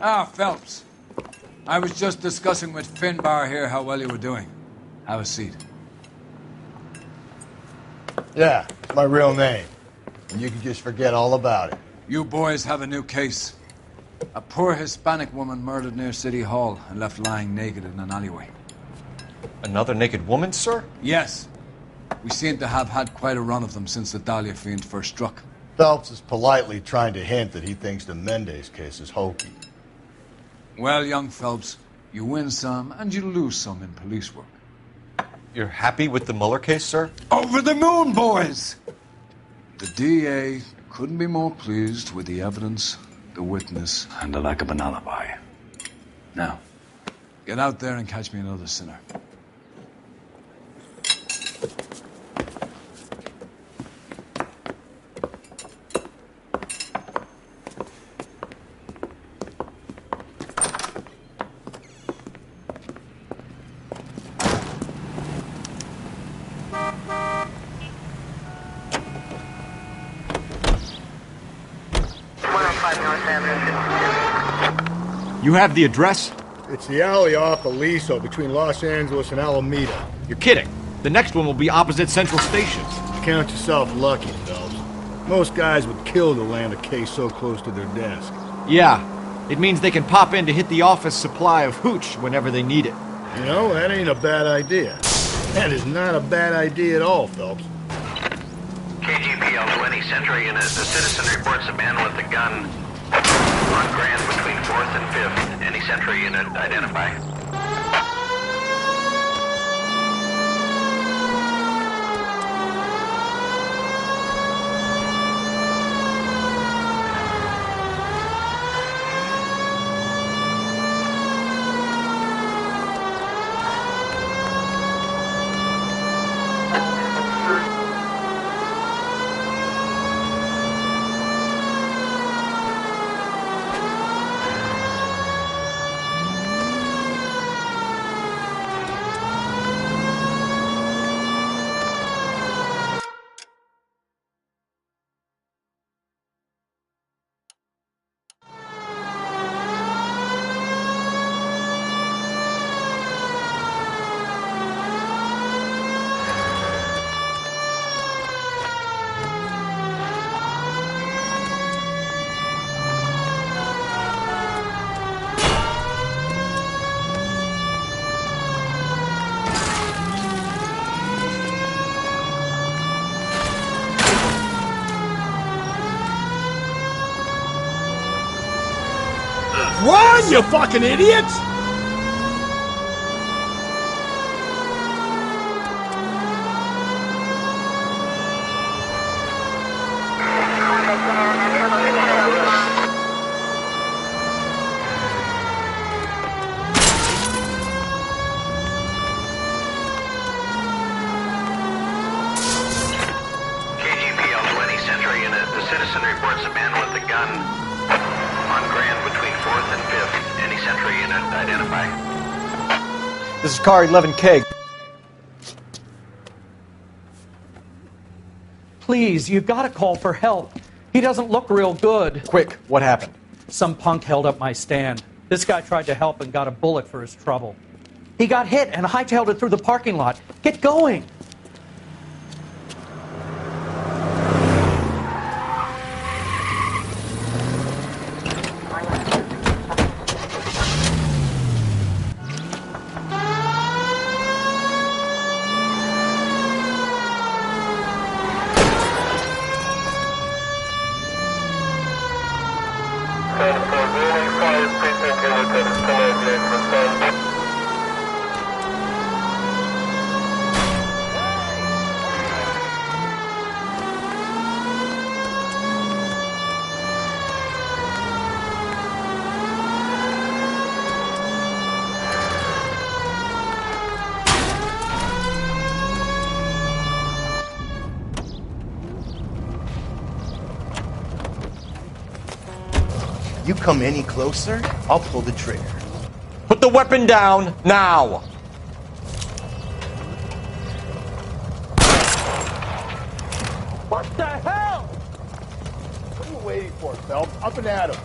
Ah, Phelps. I was just discussing with Vanbert here how well you were doing. Have a seat. Yeah, it's my real name. And you can just forget all about it. You boys have a new case. A poor Hispanic woman murdered near City Hall and left lying naked in an alleyway. Another naked woman, sir? Yes. We seem to have had quite a run of them since the Dahlia fiend first struck. Phelps is politely trying to hint that he thinks the Mendez case is hokey. Well, young Phelps, you win some and you lose some in police work. You're happy with the Mueller case, sir? Over the moon, boys! The DA couldn't be more pleased with the evidence, the witness, and the lack of an alibi. Now, get out there and catch me another sinner. You have the address? It's the alley off Aliso between Los Angeles and Alameda. You're kidding. The next one will be opposite Central Station. Count yourself lucky, Phelps. Most guys would kill to land a case so close to their desk. Yeah. It means they can pop in to hit the office supply of hooch whenever they need it. You know, that ain't a bad idea. That is not a bad idea at all, Phelps. KGPL 20 Central Unit. The citizen reports a man with a gun on Grand between 4th and 5th. Any Central Unit identify. Run, you fucking idiots! KGPL 20 Central Unit. The citizen reports a man with a gun on Grand between 4th and 5th. Any Central Unit identify. This is car 11K. Please, you gotta call for help. He doesn't look real good. Quick, what happened? Some punk held up my stand. This guy tried to help and got a bullet for his trouble. He got hit and hightailed it through the parking lot. Get going! You come any closer, I'll pull the trigger. Put the weapon down, now! What the hell? What are you waiting for, Phelps? Up and at him.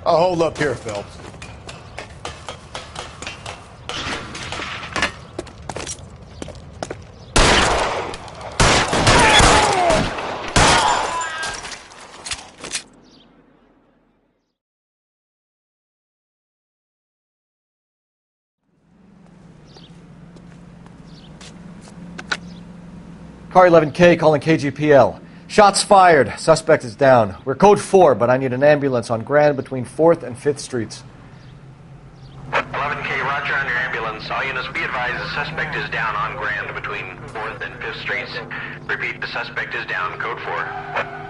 I'll hold up here, Phelps. Car 11K calling KGPL. Shots fired. Suspect is down. We're code 4, but I need an ambulance on Grand between 4th and 5th Streets. 11K, roger on your ambulance. All units be advised the suspect is down on Grand between 4th and 5th Streets. Repeat, the suspect is down, code 4.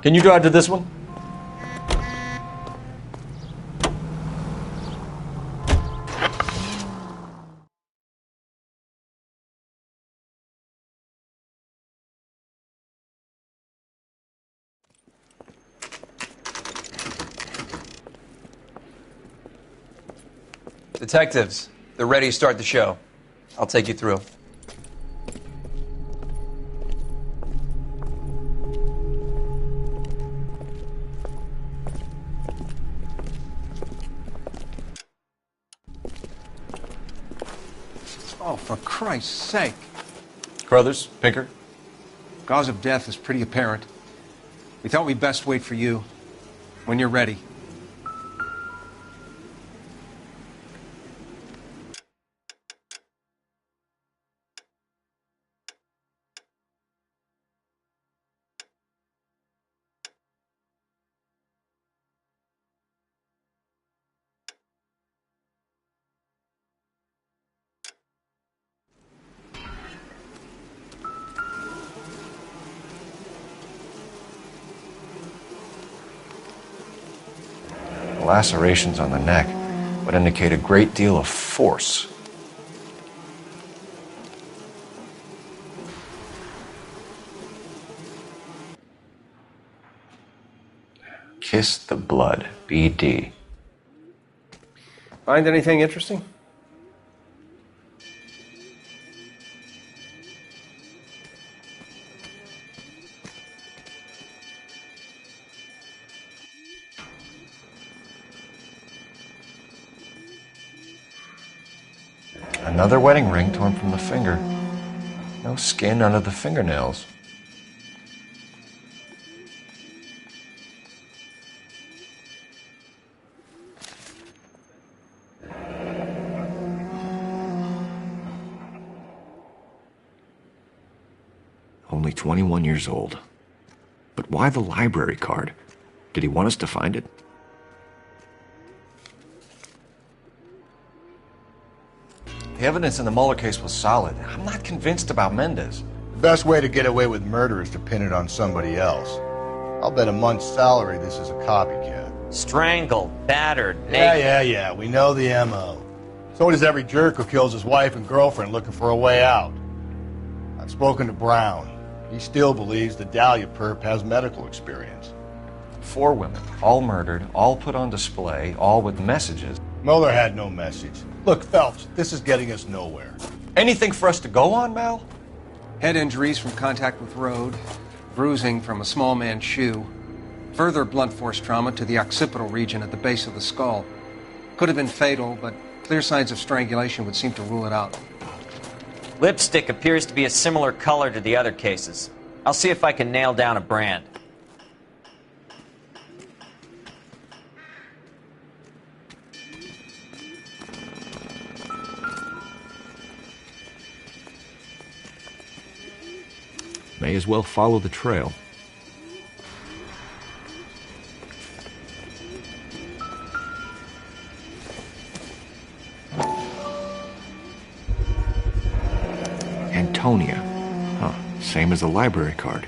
Can you drive to this one? Detectives, they're ready to start the show. I'll take you through. Oh, for Christ's sake. Crothers, Pinker. Cause of death is pretty apparent. We thought we'd best wait for you. When you're ready. Lacerations on the neck would indicate a great deal of force. Kiss the Blood, BD. Find anything interesting? Another wedding ring torn from the finger. No skin under the fingernails. Only 21 years old. But why the library card? Did he want us to find it? The evidence in the Mueller case was solid. I'm not convinced about Mendez. The best way to get away with murder is to pin it on somebody else. I'll bet a month's salary this is a copycat. Strangled, battered, naked. Yeah. We know the M.O. So does every jerk who kills his wife and girlfriend looking for a way out. I've spoken to Brown. He still believes the Dahlia perp has medical experience. 4 women, all murdered, all put on display, all with messages. Mueller had no message. Look, Phelps, this is getting us nowhere. Anything for us to go on, Mal? Head injuries from contact with road, bruising from a small man's shoe, further blunt force trauma to the occipital region at the base of the skull. Could have been fatal, but clear signs of strangulation would seem to rule it out. Lipstick appears to be a similar color to the other cases. I'll see if I can nail down a brand. May as well follow the trail. Antonia. Huh, same as the library card.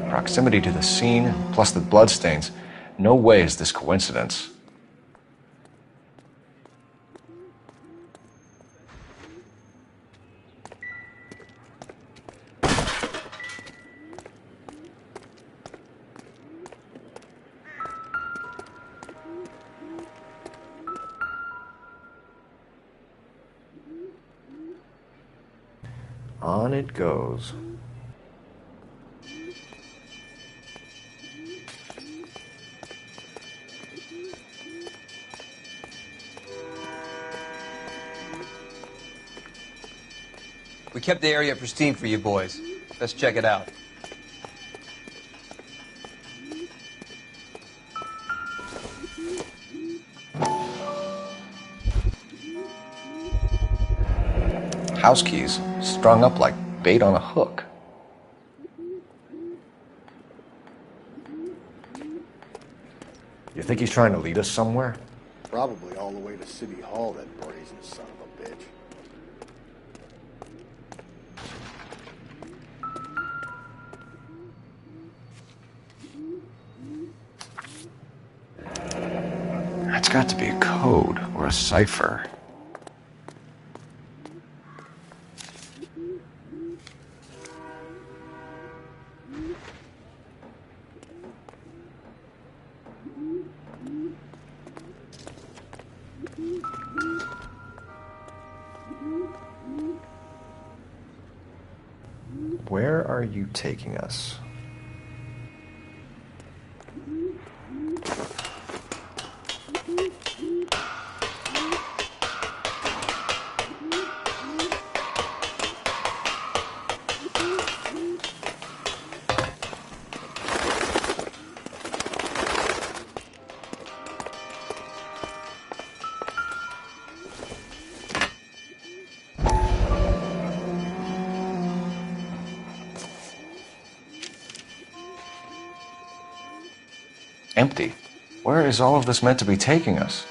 Proximity to the scene, plus the bloodstains. No way is this coincidence. On it goes. We kept the area pristine for you boys. Let's check it out. House keys, strung up like bait on a hook. You think he's trying to lead us somewhere? Probably all the way to City Hall, that brazen son of a bitch. That's got to be a code or a cipher. Where are you taking us? empty. Where is all of this meant to be taking us?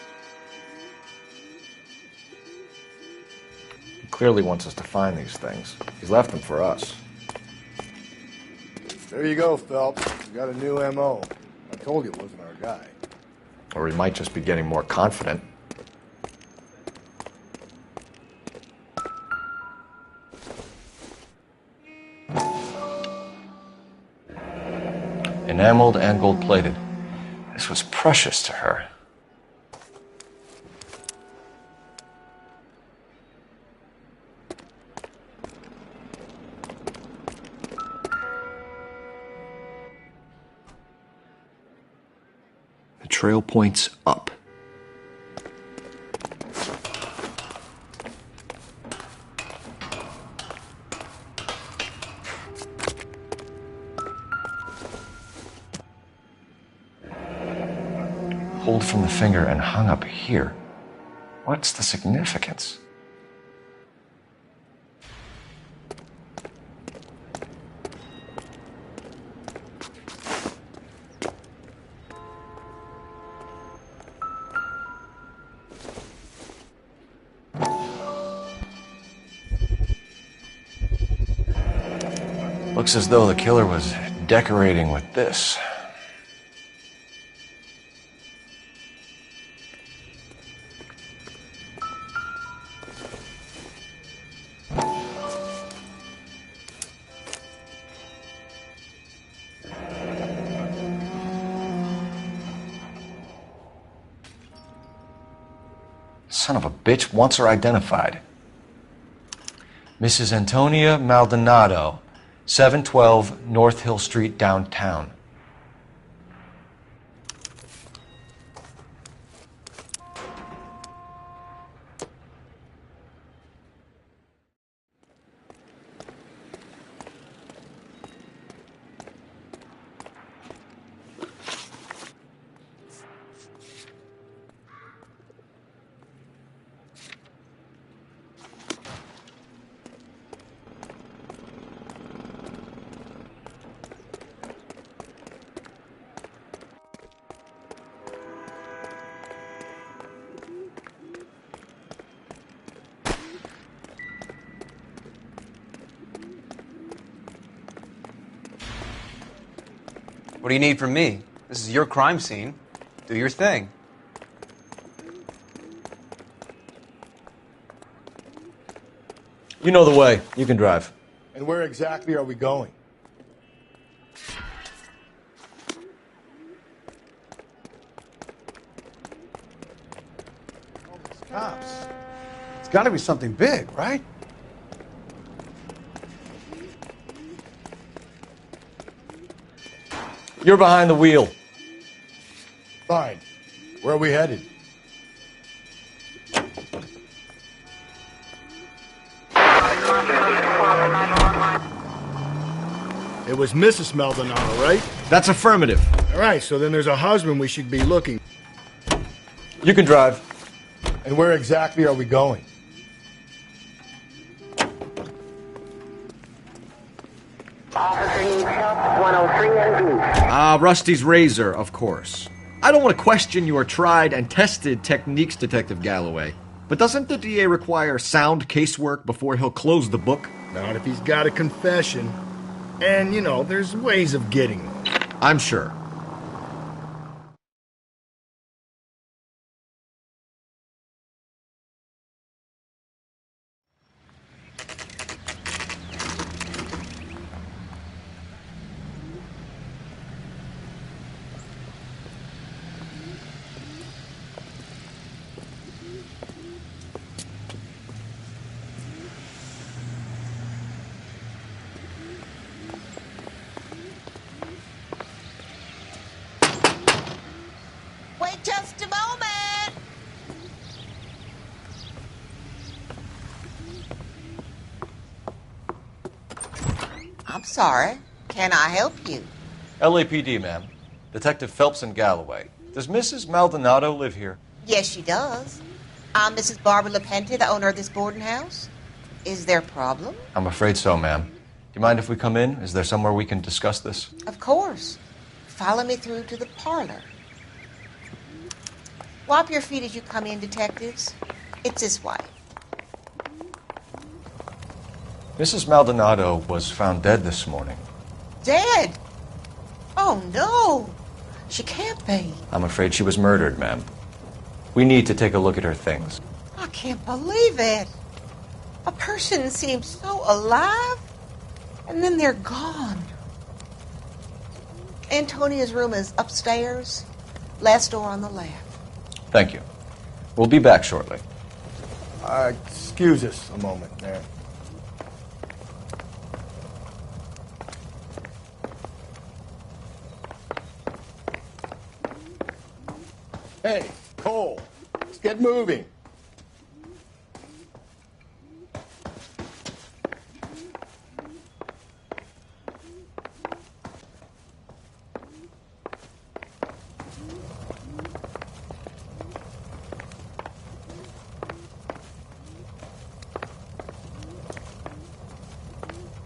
He clearly wants us to find these things. He's left them for us. There you go, Phelps. You got a new M.O. I told you it wasn't our guy. Or he might just be getting more confident. Enameled and gold-plated. This was precious to her. The trail points up. Pulled from the finger and hung up here. What's the significance? Looks as though the killer was decorating with this. Son of a bitch wants her identified. Mrs. Antonia Maldonado, 712 North Hill Street, downtown. What do you need from me? This is your crime scene. Do your thing. You know the way. You can drive. And where exactly are we going? All these cops. It's got to be something big, right? You're behind the wheel. Fine. Where are we headed? It was Mrs. Maldonado, right? That's affirmative. All right, so then there's a husband we should be looking. You can drive. And where exactly are we going? Rusty's razor, of course. I don't want to question your tried and tested techniques, Detective Galloway. But doesn't the DA require sound casework before he'll close the book? Not if he's got a confession. And, there's ways of getting them. I'm sure. Just a moment. I'm sorry. Can I help you? LAPD, ma'am. Detective Phelps and Galloway. Does Mrs. Maldonado live here? Yes, she does. I'm Mrs. Barbara LaPente, the owner of this boarding house. Is there a problem? I'm afraid so, ma'am. Do you mind if we come in? Is there somewhere we can discuss this? Of course. Follow me through to the parlor. Wipe your feet as you come in, detectives. It's this way. Mrs. Maldonado was found dead this morning. Dead? Oh, no. She can't be. I'm afraid she was murdered, ma'am. We need to take a look at her things. I can't believe it. A person seems so alive, and then they're gone. Antonia's room is upstairs, last door on the left. Thank you. We'll be back shortly. Excuse us a moment there. Hey, Cole, let's get moving.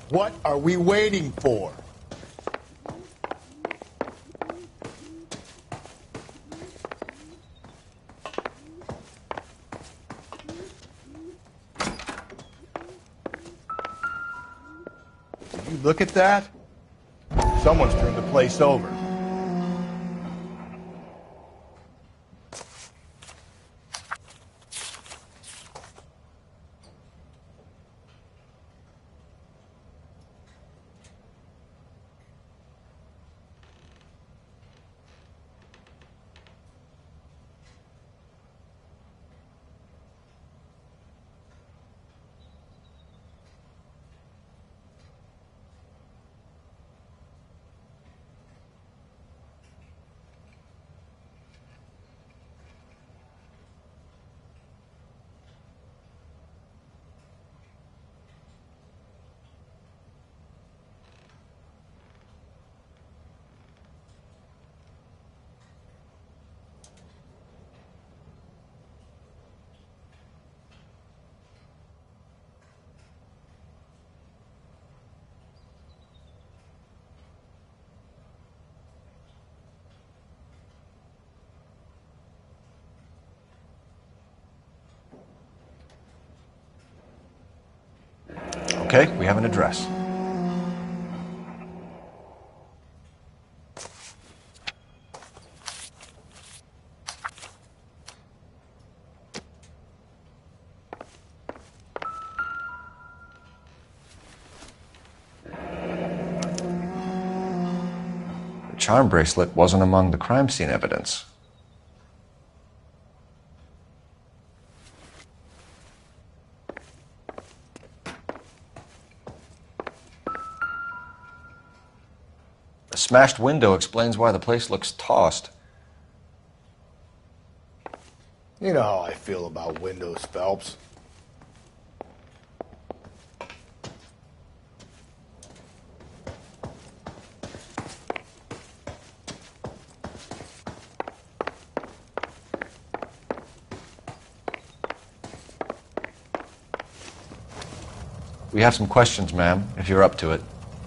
What are we waiting for? Did you look at that? Someone's turned the place over. Okay, we have an address. The charm bracelet wasn't among the crime scene evidence. The smashed window explains why the place looks tossed. You know how I feel about windows, Phelps. We have some questions, ma'am, if you're up to it.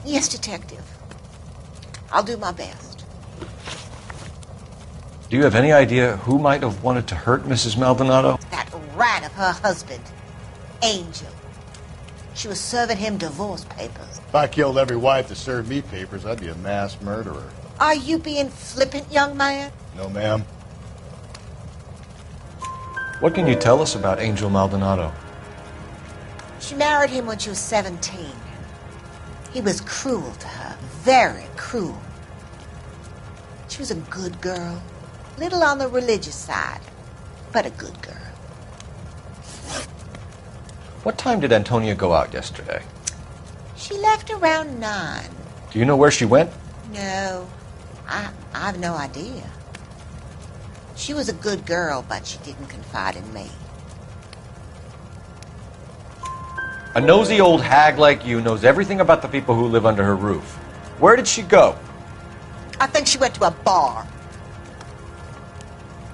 Yes, detective. I'll do my best. Do you have any idea who might have wanted to hurt Mrs. Maldonado? That rat of her husband, Angel. She was serving him divorce papers. If I killed every wife that served me papers, I'd be a mass murderer. Are you being flippant, young man? No, ma'am. What can you tell us about Angel Maldonado? She married him when she was 17. He was cruel to her, very cruel. She was a good girl, little on the religious side, but a good girl. What time did Antonia go out yesterday? She left around 9. Do you know where she went? No, I've no idea. She was a good girl, but she didn't confide in me. A nosy old hag like you knows everything about the people who live under her roof. Where did she go? I think she went to a bar.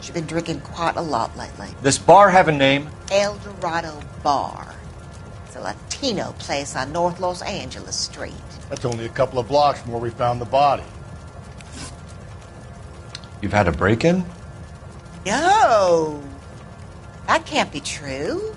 She's been drinking quite a lot lately. This bar have a name? El Dorado Bar. It's a Latino place on North Los Angeles Street. That's only a couple of blocks from where we found the body. You've had a break-in? No. That can't be true.